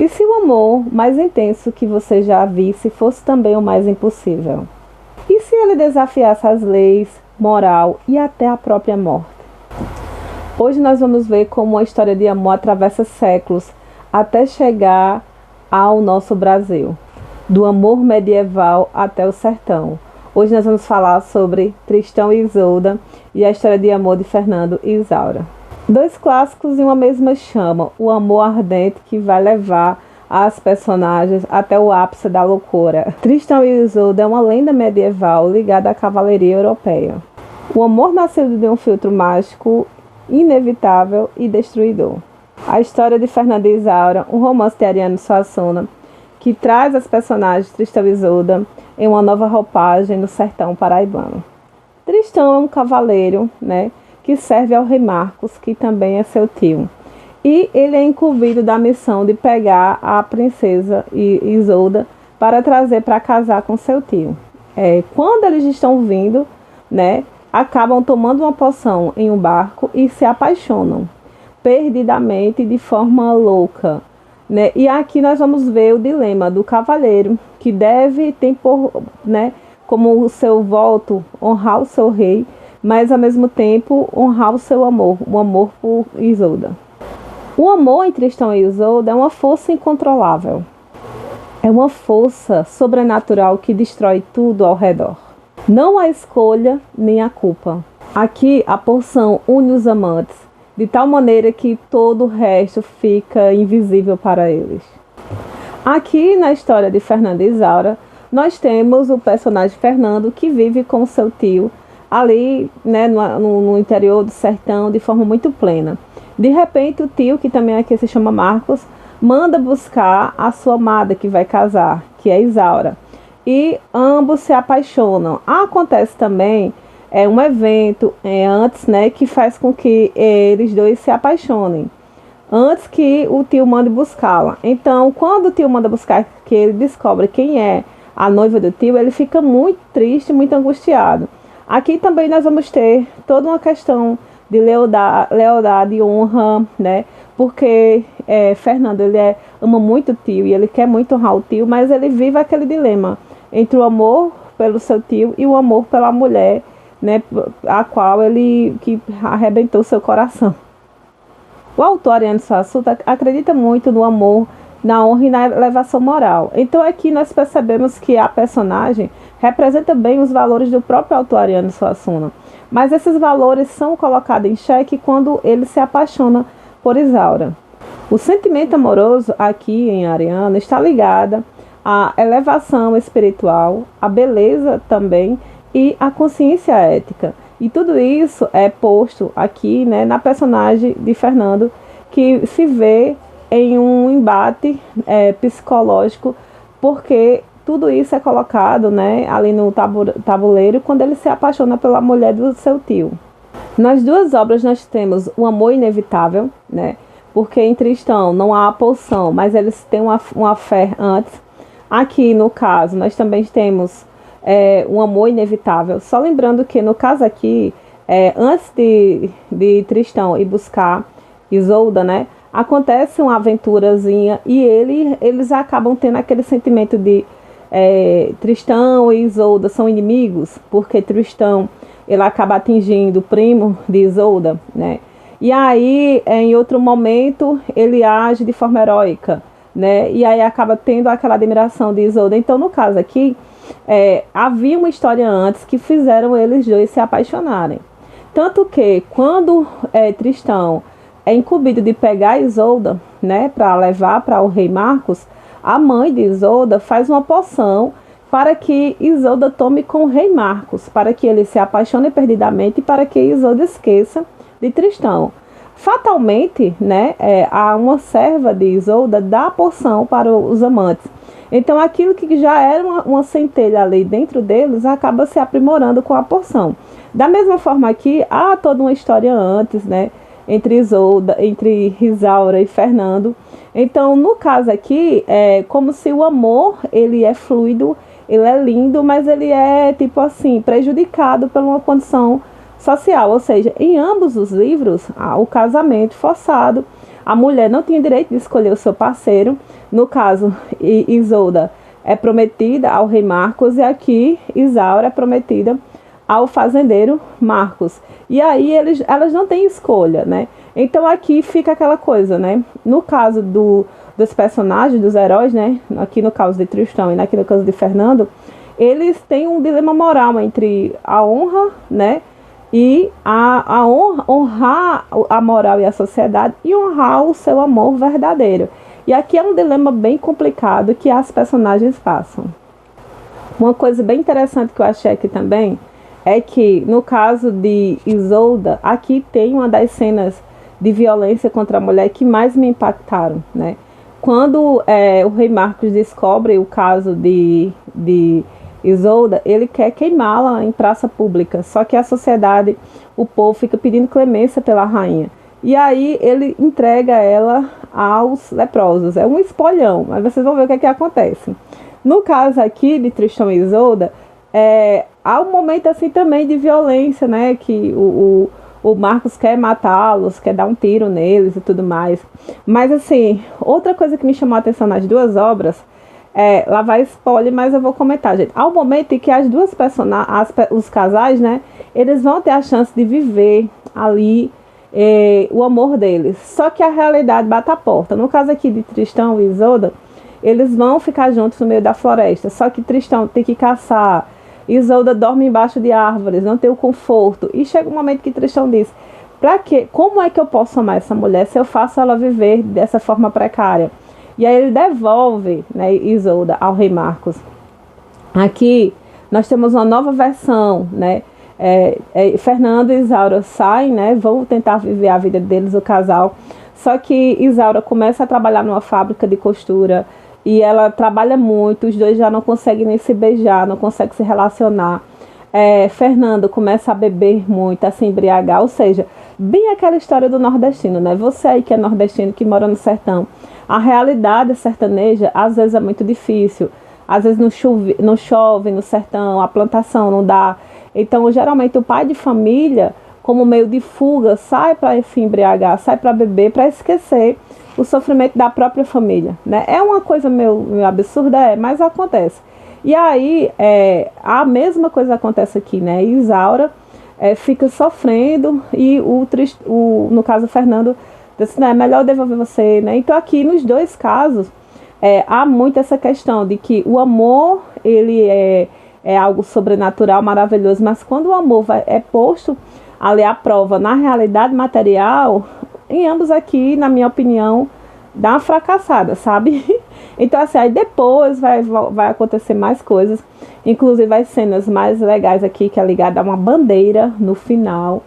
E se o amor mais intenso que você já visse fosse também o mais impossível? E se ele desafiasse as leis, moral e até a própria morte? Hoje nós vamos ver como a história de amor atravessa séculos até chegar ao nosso Brasil, do amor medieval até o sertão. Hoje nós vamos falar sobre Tristão e Isolda e a história de amor de Fernando e Isaura. Dois clássicos em uma mesma chama, o amor ardente que vai levar as personagens até o ápice da loucura. Tristão e Isolda é uma lenda medieval ligada à cavalaria europeia. O amor nascido de um filtro mágico, inevitável e destruidor. A história de Fernando e Isaura, um romance de Ariano Suassuna, que traz as personagens Tristão e Isolda em uma nova roupagem no sertão paraibano. Tristão é um cavaleiro, que serve ao rei Marcos, que também é seu tio. E ele é incumbido da missão de pegar a princesa Isolda para trazer para casar com seu tio. Quando eles estão vindo, acabam tomando uma poção em um barco e se apaixonam perdidamente, de forma louca. E aqui nós vamos ver o dilema do cavaleiro, que deve ter como o seu voto honrar o seu rei, mas ao mesmo tempo honrar o seu amor, o amor por Isolda. O amor entre Tristão e Isolda é uma força incontrolável. É uma força sobrenatural que destrói tudo ao redor. Não há escolha nem a culpa. Aqui a porção une os amantes, de tal maneira que todo o resto fica invisível para eles. Aqui na história de Fernando e Isaura, nós temos o personagem Fernando, que vive com seu tio ali no interior do sertão de forma muito plena. De repente o tio, que também aqui se chama Marcos, manda buscar a sua amada que vai casar, que é Isaura. E ambos se apaixonam. Acontece também um evento antes, que faz com que eles dois se apaixonem, antes que o tio mande buscá-la. Então, quando o tio manda buscar, que ele descobre quem é a noiva do tio, ele fica muito triste, muito angustiado. Aqui também nós vamos ter toda uma questão de lealdade e honra, porque Fernando ama muito o tio e ele quer muito honrar o tio, mas ele vive aquele dilema entre o amor pelo seu tio e o amor pela mulher, a qual que arrebentou seu coração. O autor Ariano Suassuna acredita muito no amor, na honra e na elevação moral. Então aqui nós percebemos que a personagem representa bem os valores do próprio autor Ariano Suassuna. Mas esses valores são colocados em xeque quando ele se apaixona por Isaura. O sentimento amoroso aqui em Ariano está ligado à elevação espiritual, à beleza também e à consciência ética. E tudo isso é posto aqui na personagem de Fernando, que se vê em um embate psicológico, porque tudo isso é colocado ali no tabuleiro quando ele se apaixona pela mulher do seu tio. Nas duas obras nós temos o amor inevitável, porque em Tristão não há a poção, mas eles têm uma fé antes. Aqui no caso nós também temos um amor inevitável. Só lembrando que no caso aqui, antes de Tristão ir buscar Isolda, acontece uma aventurazinha e eles acabam tendo aquele sentimento de Tristão e Isolda são inimigos, porque Tristão ele acaba atingindo o primo de Isolda, e aí em outro momento ele age de forma heróica, e aí acaba tendo aquela admiração de Isolda. Então no caso aqui havia uma história antes que fizeram eles dois se apaixonarem, tanto que quando Tristão é incumbido de pegar Isolda, para levar para o rei Marcos, a mãe de Isolda faz uma poção para que Isolda tome com o rei Marcos, para que ele se apaixone perdidamente e para que Isolda esqueça de Tristão. Fatalmente, a uma serva de Isolda dá a poção para os amantes. Então aquilo que já era uma centelha ali dentro deles acaba se aprimorando com a poção. Da mesma forma aqui, há toda uma história antes, entre Isaura e Fernando. Então, no caso aqui, é como se o amor, ele é fluido, ele é lindo, mas ele é, tipo assim, prejudicado por uma condição social. Ou seja, em ambos os livros, há o casamento forçado, a mulher não tinha direito de escolher o seu parceiro. No caso, Isolda é prometida ao rei Marcos e aqui Isaura é prometida ao fazendeiro Marcos. E aí elas não têm escolha, né? Então aqui fica aquela coisa, né? No caso dos personagens, dos heróis, né? Aqui no caso de Tristão e aqui no caso de Fernando, eles têm um dilema moral entre a honra, né? E honrar a moral e a sociedade e honrar o seu amor verdadeiro. E aqui é um dilema bem complicado que as personagens passam. Uma coisa bem interessante que eu achei aqui também é que, no caso de Isolda, aqui tem uma das cenas de violência contra a mulher que mais me impactaram, né? Quando o rei Marcos descobre o caso de Isolda, ele quer queimá-la em praça pública, só que a sociedade, o povo fica pedindo clemência pela rainha. E aí ele entrega ela aos leprosos. É um espolhão, mas vocês vão ver o que acontece. No caso aqui de Tristão e Isolda, há um momento assim também de violência, né? Que o Marcos quer matá-los, quer dar um tiro neles e tudo mais. Mas assim, outra coisa que me chamou a atenção nas duas obras, lá vai spoiler, mas eu vou comentar, gente. Há um momento em que as duas personagens, os casais, né? Eles vão ter a chance de viver ali o amor deles. Só que a realidade bate a porta. No caso aqui de Tristão e Isolda, eles vão ficar juntos no meio da floresta. Só que Tristão tem que caçar. Isolda dorme embaixo de árvores, não tem o conforto. E chega um momento que Tristão diz: pra quê? Como é que eu posso amar essa mulher se eu faço ela viver dessa forma precária? E aí ele devolve, né, Isolda ao rei Marcos. Aqui nós temos uma nova versão, né? Fernando e Isaura saem, né? Vão tentar viver a vida deles, o casal. Só que Isaura começa a trabalhar numa fábrica de costura e ela trabalha muito, os dois já não conseguem nem se beijar, não conseguem se relacionar. Fernando começa a beber muito, a se embriagar, ou seja, bem aquela história do nordestino, né? Você aí que é nordestino, que mora no sertão, a realidade sertaneja às vezes é muito difícil, às vezes não chove no sertão, a plantação não dá. Então, geralmente o pai de família, como meio de fuga, sai para se embriagar, sai para beber, para esquecer o sofrimento da própria família, né? É uma coisa meio absurda, mas acontece. E aí, a mesma coisa acontece aqui, né? Isaura fica sofrendo e no caso, Fernando disse, é melhor eu devolver você, né? Então, aqui, nos dois casos, há muito essa questão de que o amor, ele é algo sobrenatural, maravilhoso, mas quando o amor é posto ali à prova na realidade material, em ambos aqui, na minha opinião, dá uma fracassada, sabe? Então, assim, aí depois vai acontecer mais coisas, inclusive as cenas mais legais aqui, que é ligada a uma bandeira no final.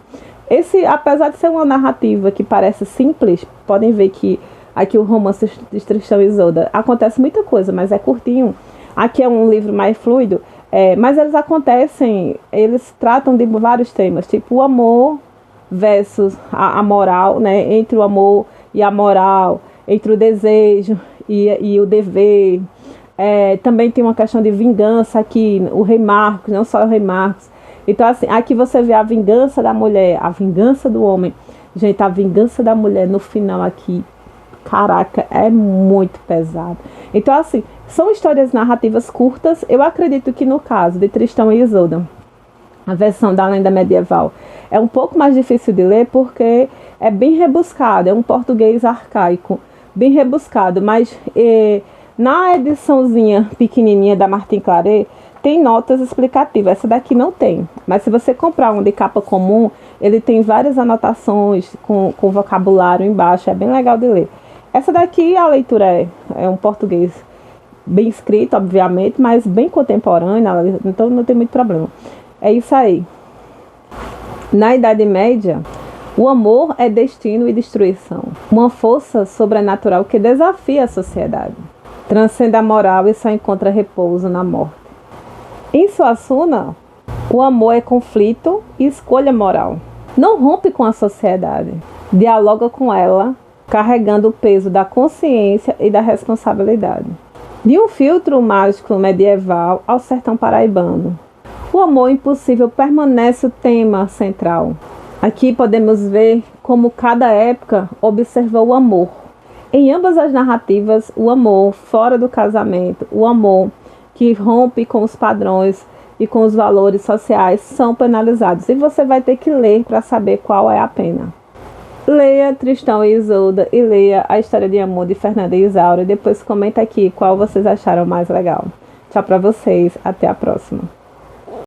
Apesar de ser uma narrativa que parece simples, podem ver que aqui o romance de Tristão e Isolda acontece muita coisa, mas é curtinho. Aqui é um livro mais fluido, mas eles tratam de vários temas, tipo o amor versus a moral, né? Entre o amor e a moral, entre o desejo e o dever. Também tem uma questão de vingança aqui, o rei Marcos, não só o rei Marcos. Então, assim, aqui você vê a vingança da mulher, a vingança do homem. Gente, a vingança da mulher no final aqui, caraca, é muito pesado. Então, assim, são histórias narrativas curtas. Eu acredito que no caso de Tristão e Isolda, a versão da lenda medieval, é um pouco mais difícil de ler porque é bem rebuscado, é um português arcaico, bem rebuscado, mas na ediçãozinha pequenininha da Martin Claret, tem notas explicativas, essa daqui não tem, mas se você comprar um de capa comum, ele tem várias anotações com vocabulário embaixo, é bem legal de ler. Essa daqui, a leitura é um português bem escrito, obviamente, mas bem contemporâneo, então não tem muito problema. É isso aí. Na Idade Média, o amor é destino e destruição. Uma força sobrenatural que desafia a sociedade. Transcende a moral e só encontra repouso na morte. Em Suassuna, o amor é conflito e escolha moral. Não rompe com a sociedade. Dialoga com ela, carregando o peso da consciência e da responsabilidade. De um filtro mágico medieval ao sertão paraibano, o amor impossível permanece o tema central. Aqui podemos ver como cada época observou o amor, Em ambas as narrativas, o amor fora do casamento, o amor que rompe com os padrões e com os valores sociais são penalizados. E você vai ter que ler para saber qual é a pena. Leia Tristão e Isolda e leia a história de amor de Fernanda e Isaura. E depois comenta aqui qual vocês acharam mais legal. Tchau para vocês, até a próxima.